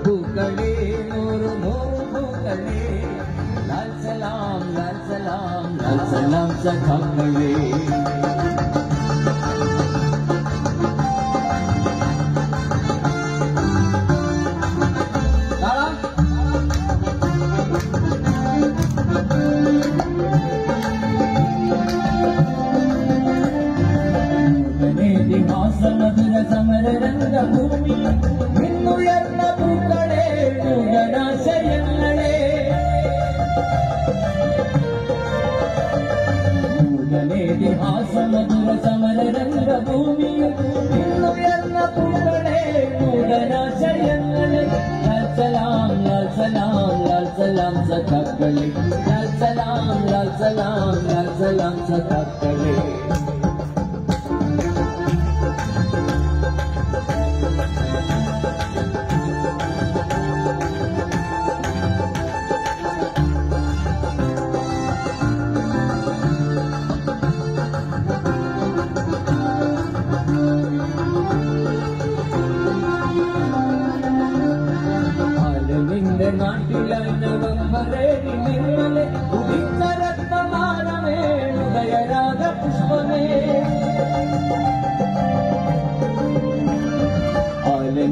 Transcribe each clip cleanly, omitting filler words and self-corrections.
പൂക്കളേ നൂറ് നൂറ് പൂക്കളേ ലാൽ സലാം ലാൽ സലാം ലാൽ സലാം സഖാക്കളേ മധുര സമര രംഗഭൂമി നിന്നുയർന്ന പൂക്കളെ നൂതനാശയങ്ങളെ നൂതനേതിഹാസ മധുര സമര രംഗഭൂമി നിന്നുയർന്ന പൂക്കളെ നൂതനാശയങ്ങളെ ലാൽ സലാം ലാൽ സലാം ലാൽ സലാം സഖാക്കളെ ലാൽ സലാം ലാൽ സലാം ലാൽ സലാം സഖാക്കളെ നാട്ടിലായി നവംബരേരി നിങ്ങളെ ഉദിച്ച രക്തമാനമേ ഉദയരാഗ പുഷ്പമേ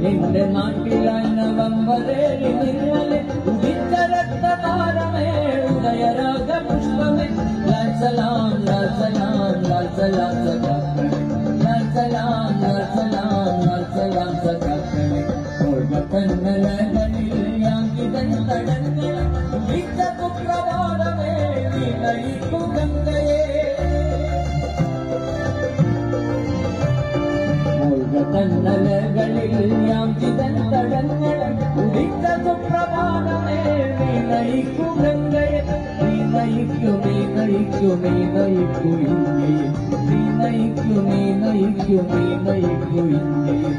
നിന്റെ നാട്ടിലായി നവംബരേരി നിങ്ങളെ ഉദിച്ച രക്തമാനമേ ഉദയരാഗ പുഷ്പമേ ലാൽ സലാം ലാൽ സലാം ലാൽ സലാം സഖാക്കളെ ലാൽ സലാം ലാൽ സലാം ലാൽ സലാം സഖാക്കളെ പ്രഭാതമേ വിനയിക്കു ഗംഗയെ തന്നലകളിൽ ഞാൻ ചിതന്തടങ്ങൾ ഉദിത്ത സുപ്രഭാതമേ വിനയിക്കു ഗംഗയെ നീനയിക്കു നീനയിക്കു നീനയിക്കു ഇന്ത്യയെ നീനയിക്കു നീനയിക്കു നീനയിക്കു ഇന്ത്യയെ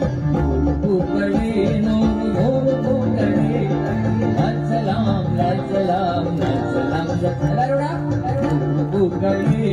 പൂക്കളേ നൂറ് നൂറ് പൂക്കളേ ലാൽ സലാം ലാൽ സലാം ലാൽ സലാം പൂക്കളേ